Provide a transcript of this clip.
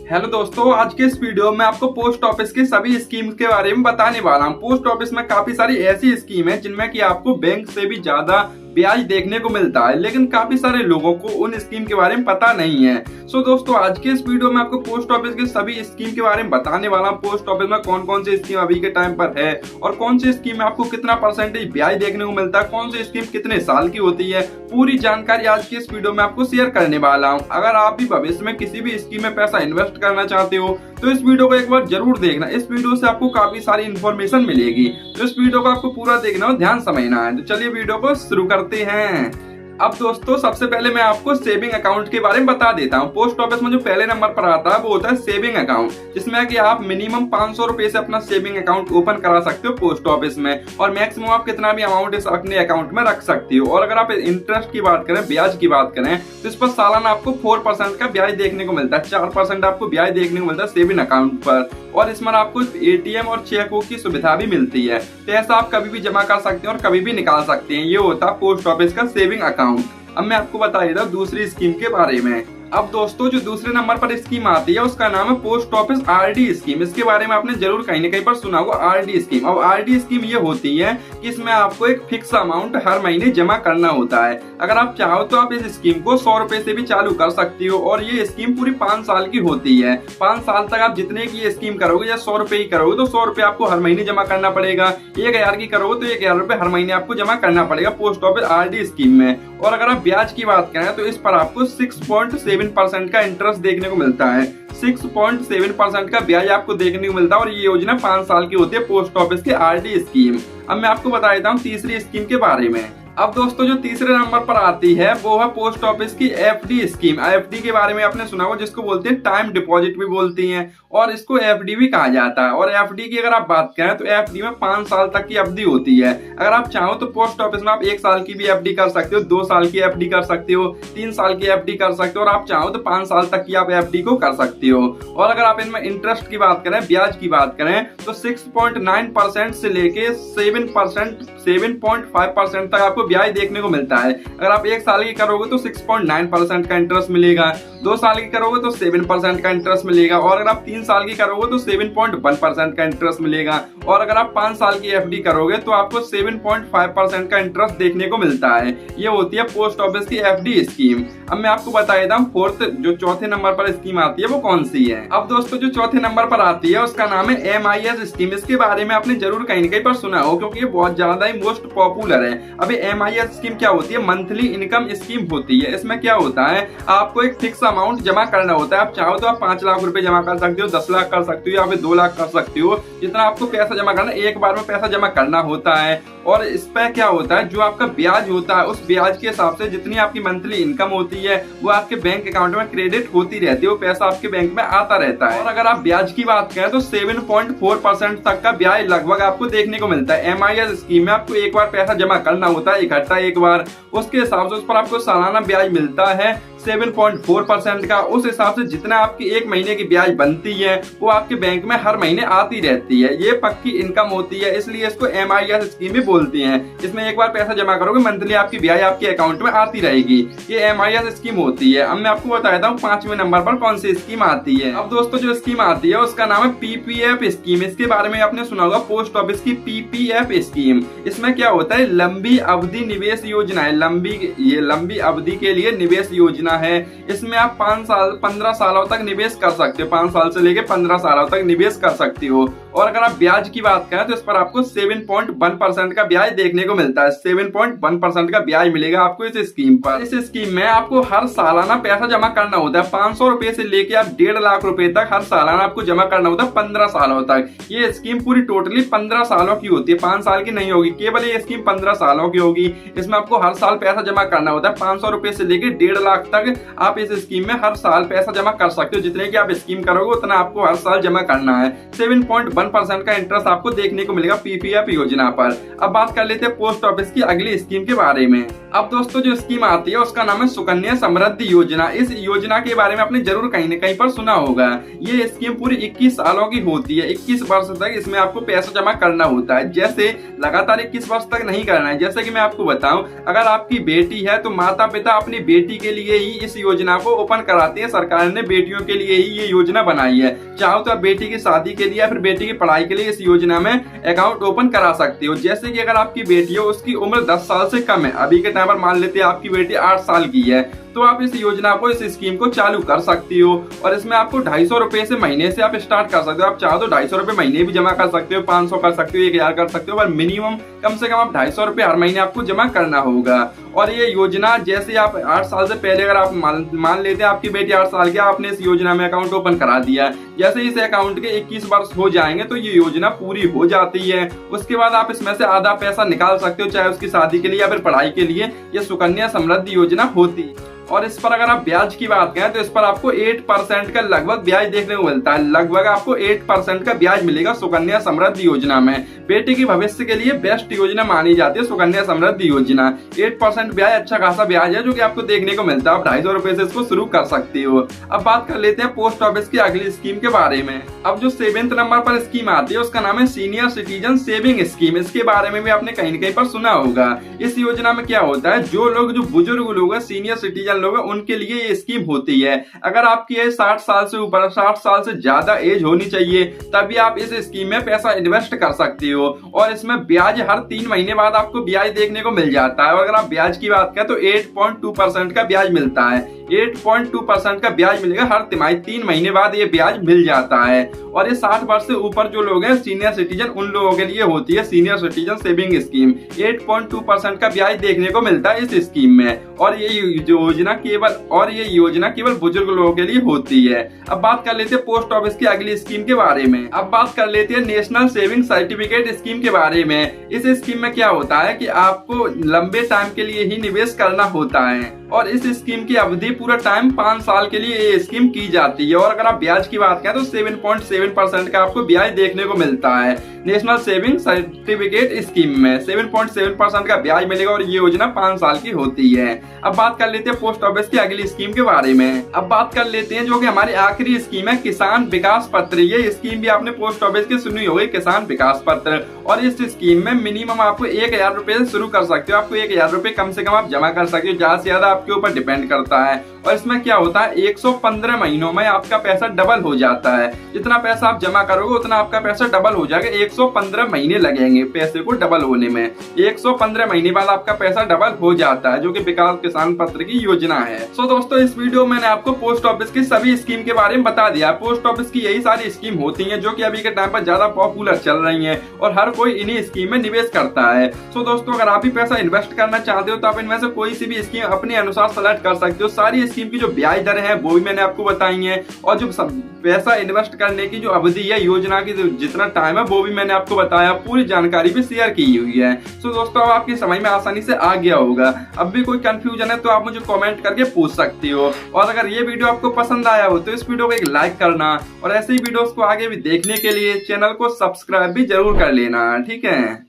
Hello दोस्तों, आज के इस वीडियो में आपको पोस्ट ऑफिस की सभी स्कीम के बारे में बताने वाला हूँ। पोस्ट ऑफिस में काफी सारी ऐसी स्कीम है जिनमें कि आपको बैंक से भी ज्यादा ब्याज देखने को मिलता है, लेकिन काफी सारे लोगों को उन स्कीम के बारे में पता नहीं है। सो दोस्तों, आज के इस वीडियो में आपको पोस्ट ऑफिस की सभी स्कीम के बारे में बताने वाला हूँ। पोस्ट ऑफिस में कौन कौन सी स्कीम अभी के टाइम पर है और कौन सी स्कीम में आपको कितना परसेंटेज ब्याज देखने को मिलता है, कौन सी स्कीम कितने साल की होती है, पूरी जानकारी आज के इस वीडियो में आपको शेयर करने वाला हूँ। अगर आप भी भविष्य में किसी भी स्कीम में पैसा इन्वेस्ट करना चाहते हो तो इस वीडियो को एक बार जरूर देखना। इस वीडियो से आपको काफी सारी इन्फॉर्मेशन मिलेगी, तो इस वीडियो को आपको पूरा देखना और ध्यान समझना है। तो चलिए वीडियो को शुरू करते हैं। अब दोस्तों, सबसे पहले मैं आपको सेविंग अकाउंट के बारे में बता देता हूँ। पोस्ट ऑफिस में जो पहले नंबर पर आता है वो होता है सेविंग अकाउंट, जिसमें कि आप मिनिमम 500 रुपए से अपना सेविंग अकाउंट ओपन करा सकते हो पोस्ट ऑफिस में, और मैक्सिमम आप कितना भी अमाउंट इस अपने अकाउंट में रख सकते हो। और अगर आप इंटरेस्ट की बात करें, ब्याज की बात करें, तो इस पर सालाना आपको 4% का ब्याज देखने को मिलता है। 4% आपको ब्याज देखने को मिलता है सेविंग अकाउंट पर, और इसमें आपको एटीएम और चेकों की सुविधा भी मिलती है। पैसा आप कभी भी जमा कर सकते हैं और कभी भी निकाल सकते हैं। ये होता है पोस्ट ऑफिस का सेविंग अकाउंट। अब मैं आपको बता देता हूँ दूसरी स्कीम के बारे में। अब दोस्तों, जो दूसरे नंबर पर स्कीम आती है उसका नाम है पोस्ट ऑफिस आरडी स्कीम। इसके बारे में आपने जरूर कहीं ना कहीं पर सुना होगा, आरडी स्कीम। अब आरडी स्कीम ये होती है कि इसमें आपको एक फिक्स अमाउंट हर महीने जमा करना होता है। अगर आप चाहो तो आप इस स्कीम को 100 रुपए से भी चालू कर सकती हो, और ये स्कीम पूरी 5 साल की होती है। 5 साल तक आप जितने की ये स्कीम करोगे, या 100 रुपए की करोगे तो 100 रुपए आपको हर महीने जमा करना पड़ेगा। 1000 की करोगे तो 1000 रुपए हर महीने आपको जमा करना पड़ेगा पोस्ट ऑफिस आरडी स्कीम में। और अगर आप ब्याज की बात करें तो इस पर आपको 6.7% का इंटरेस्ट देखने को मिलता है। 6.7% का ब्याज आपको देखने को मिलता है, और ये योजना 5 साल की होती है पोस्ट ऑफिस की आरडी स्कीम। अब मैं आपको बता देता हूँ तीसरी स्कीम के बारे में। अब दोस्तों, जो तीसरे नंबर पर आती है वो है पोस्ट ऑफिस की एफडी स्कीम। एफडी के बारे में आपने सुना होगा, जिसको बोलते हैं टाइम डिपॉजिट भी बोलती हैं, और इसको एफडी भी कहा जाता है। और एफडी की अगर आप बात करें तो एफडी में 5 साल तक की अवधि होती है। अगर आप चाहो तो पोस्ट ऑफिस में आप 1 साल की भी एफडी कर सकते हो, 2 साल की एफडी कर सकते हो, 3 साल की एफडी कर सकते हो, और आप चाहो तो 5 साल तक की आप एफडी को कर सकते हो। और अगर आप इनमें इंटरेस्ट की बात करें, ब्याज की बात करें, तो 6.9% से लेके 7.5% तक आपको ब्याज देखने को मिलता है। अगर आप 1 साल की करोगे तो 6.9% का इंटरेस्ट मिलेगा, 2 साल की करोगे तो 7% का इंटरेस्ट मिलेगा, और अगर आप 3 साल की करोगे तो 7.1% का इंटरेस्ट मिलेगा, और अगर आप 5 साल की एफडी करोगे तो आपको 7.5% का इंटरेस्ट देखने को मिलता है। ये होती है पोस्ट ऑफिस की एफडी स्कीम। अब मैं आपको बता देता हूँ फोर्थ, जो चौथे नंबर पर स्कीम आती है वो कौन सी है। अब दोस्तों, जो चौथे नंबर पर आती है उसका नाम है MIS स्कीम। इसके बारे में आपने जरूर कहीं ना कहीं पर सुना हो, क्योंकि ये बहुत ज्यादा ही मोस्ट पॉपुलर है। अभी MIS स्कीम क्या होती है? मंथली इनकम स्कीम होती है। इसमें क्या होता है, आपको एक फिक्स अमाउंट जमा करना होता है। आप चाहो तो आप 5 लाख रुपए जमा कर सकते हो, 10 लाख कर सकते हो, या फिर 2 लाख कर सकते हो। जितना आपको पैसा जमा करना, एक बार में पैसा जमा करना होता है। और इस पर क्या होता है, जो आपका ब्याज होता है उस ब्याज के हिसाब से जितनी आपकी मंथली इनकम होती है वो आपके बैंक अकाउंट में क्रेडिट होती रहती है, वो पैसा आपके बैंक में आता रहता है। और अगर आप ब्याज की बात करें तो 7.4% तक का ब्याज लगभग आपको देखने को मिलता है। MIS स्कीम में आपको एक बार पैसा जमा करना होता है इकट्ठा एक बार, उसके हिसाब से उस पर आपको सालाना ब्याज मिलता है 7.4% का। उस हिसाब से जितना आपकी 1 महीने की ब्याज बनती है वो आपके बैंक में हर महीने आती रहती है। ये पक्की इनकम होती है, इसलिए इसको MIS स्कीम भी बोलती हैं। इसमें एक बार पैसा जमा करोगे, मंथली आपकी ब्याज आपके अकाउंट में आती रहेगी। ये MIS स्कीम होती है। अब मैं आपको बता देता हूँ 5वें नंबर पर कौन सी स्कीम आती है। अब दोस्तों, जो स्कीम आती है उसका नाम है PPF स्कीम। इसके बारे में आपने सुना होगा, पोस्ट ऑफिस की PPF स्कीम। इसमें क्या होता है, लंबी अवधि निवेश योजना है। लंबी अवधि के लिए निवेश योजना है। इसमें आप 15 सालों तक निवेश कर सकते हो, 5 साल से लेके 15 सालों तक निवेश कर सकती हो। और अगर आप ब्याज की बात करें तो इस पर आपको 7.1% का ब्याज देखने को मिलता है। 7.1% का ब्याज मिलेगा आपको इस स्कीम पर। इस स्कीम में आपको हर सालाना पैसा जमा करना होता है। 500 रुपए से लेके आप 1.5 लाख रुपए तक हर सालाना आपको जमा करना होता है 15 सालों तक। ये स्कीम पूरी टोटली 15 सालों की होती है, 5 साल की नहीं होगी। केवल ये स्कीम 15 सालों की होगी। इसमें आपको हर साल पैसा जमा करना होता है 500 रुपए से लेके 1.5 लाख तक। आप इस स्कीम में हर साल पैसा जमा कर सकते हो। जितने की आप स्कीम करोगे उतना आपको हर साल जमा करना है। 7.1% का इंटरेस्ट आपको देखने को मिलेगा PPF योजना पर। अब बात कर लेते हैं पोस्ट ऑफिस की अगली स्कीम के बारे में। अब दोस्तों, जो स्कीम आती है उसका नाम है सुकन्या समृद्धि योजना। इस योजना के बारे में आपने जरूर कहीं न कहीं पर सुना होगा। ये स्कीम पूरी 21 सालों की होती है। 21 वर्ष तक इसमें आपको पैसा जमा करना होता है। जैसे लगातार 21 वर्ष तक नहीं करना है। जैसे कि मैं आपको बताऊं, अगर आपकी बेटी है तो माता पिता अपनी बेटी के लिए ही इस योजना को ओपन कराते हैं। सरकार ने बेटियों के लिए ही ये योजना बनाई है। चाहो तो आप बेटी की शादी के लिए या फिर बेटी की पढ़ाई के लिए इस योजना में अकाउंट ओपन करा सकते हो। जैसे कि अगर आपकी बेटी हो, उसकी उम्र 10 साल से कम है, अभी के टाइम पर मान लेते हैं आपकी बेटी 8 साल की है, तो आप इस योजना को, इस स्कीम को चालू कर सकती हो। और इसमें आपको 250 रुपए से महीने से आप स्टार्ट कर सकते हो। आप चाहो तो 250 रुपए महीने भी जमा कर सकते हो, 500 कर सकते हो, 1000 कर सकते हो, पर मिनिमम कम से कम आप 250 रुपए हर महीने आपको जमा करना होगा। और ये योजना, जैसे आप 8 साल से पहले अगर आप मान लेते हैं आपकी बेटी 8 साल की, आपने इस योजना में अकाउंट ओपन करा दिया, जैसे इस अकाउंट के 21 वर्ष हो जाएंगे तो ये योजना पूरी हो जाती है। उसके बाद आप इसमें से आधा पैसा निकाल सकते हो, चाहे उसकी शादी के लिए या फिर पढ़ाई के लिए। ये सुकन्या समृद्धि योजना होती है। और इस पर अगर आप ब्याज की बात करें तो इस पर आपको 8% का लगभग ब्याज देखने को मिलता है। लगभग आपको 8% का ब्याज मिलेगा सुकन्या समृद्धि योजना में। बेटी के भविष्य के लिए बेस्ट योजना मानी जाती है सुकन्या समृद्धि योजना। 8% ब्याज अच्छा खासा ब्याज है जो कि आपको देखने को मिलता है। आप 250 रुपए से इसको शुरू कर सकते हो। अब बात कर लेते हैं पोस्ट ऑफिस की अगली स्कीम के बारे में। अब जो 7वें नंबर पर स्कीम आती है उसका नाम है सीनियर सिटीजन सेविंग स्कीम। इसके बारे में भी आपने कहीं न कहीं पर सुना होगा। इस योजना में क्या होता है, जो बुजुर्ग लोग हैं, सीनियर सिटीजन लोग हैं, उनके लिए ये स्कीम होती है। अगर आपकी एज 60 साल से ऊपर, 60 साल से ज्यादा एज होनी चाहिए, तभी आप इस स्कीम में पैसा इन्वेस्ट कर सकते हो। और इसमें ब्याज हर 3 महीने बाद आपको ब्याज देखने को मिल जाता है। और अगर आप ब्याज की बात करें तो 8.2% का ब्याज मिलता है। 8.2% का ब्याज मिलेगा हर तिमाही, 3 महीने बाद ये ब्याज मिल जाता है। और ये 60 वर्ष से ऊपर जो लोग हैं सीनियर सिटीजन, उन लोगों के लिए होती है सीनियर सिटीजन सेविंग स्कीम। 8.2% का ब्याज देखने को मिलता है इस स्कीम में। और ये योजना केवल बुजुर्ग लोगों के लिए होती है। अब बात कर लेते हैं पोस्ट ऑफिस की अगली स्कीम के बारे में। अब बात कर लेते हैं नेशनल सेविंग सर्टिफिकेट स्कीम के बारे में। इस स्कीम में क्या होता है कि आपको लंबे टाइम के लिए ही निवेश करना होता है। और इस स्कीम की अवधि पूरा टाइम 5 साल के लिए ये स्कीम की जाती है। और अगर आप ब्याज की बात करें तो 7.7% का आपको ब्याज देखने को मिलता है नेशनल सेविंग सर्टिफिकेट स्कीम में। 7.7% का ब्याज मिलेगा और ये योजना 5 साल की होती है। अब बात कर लेते हैं पोस्ट ऑफिस की अगली स्कीम के बारे में। अब बात कर लेते हैं जो कि हमारी आखिरी स्कीम है, किसान विकास पत्र। ये स्कीम भी आपने पोस्ट ऑफिस की सुनी होगी, किसान विकास पत्र। और इस स्कीम में मिनिमम आपको 1000 रुपए से शुरू कर सकते हो। आपको 1000 रुपए कम से कम आप जमा कर सकते हो, ज्यादा से ज्यादा आपके ऊपर डिपेंड करता है। और इसमें क्या होता है, 115 महीनों में आपका पैसा डबल हो जाता है। जितना पैसा आप जमा करोगे उतना आपका पैसा डबल हो जाएगा। 115 महीने लगेंगे पैसे को डबल होने में। 115 महीने बाद आपका पैसा डबल हो जाता है, जो कि विकास किसान पत्र की योजना है। सो दोस्तों, इस वीडियो में मैंने आपको पोस्ट ऑफिस की सभी स्कीम के बारे में बता दिया। पोस्ट ऑफिस की यही सारी स्कीम होती है जो कि अभी के टाइम पर ज्यादा पॉपुलर चल रही है और हर कोई इन्हीं स्कीम में निवेश करता है। सो दोस्तों, अगर आप भी पैसा इन्वेस्ट करना चाहते हो तो आप इनमें से कोई सी भी स्कीम अपने अनुसार सेलेक्ट कर सकते हो। सारी स्कीम की जो ब्याज दर है वो भी मैंने आपको बताई है। और जो पैसा इन्वेस्ट करने की जो अवधि है, योजना की जितना टाइम है, वो भी मैंने आपको बताया। पूरी जानकारी भी शेयर की हुई है। सो दोस्तों, अब आपकी समझ में आसानी से आ गया होगा। अब भी कोई कंफ्यूजन है तो आप मुझे कमेंट करके पूछ सकते हो। और अगर ये वीडियो आपको पसंद आया हो तो इस वीडियो को एक लाइक करना और ऐसे ही वीडियोस को आगे भी देखने के लिए चैनल को सब्सक्राइब भी जरूर कर लेना। ठीक है।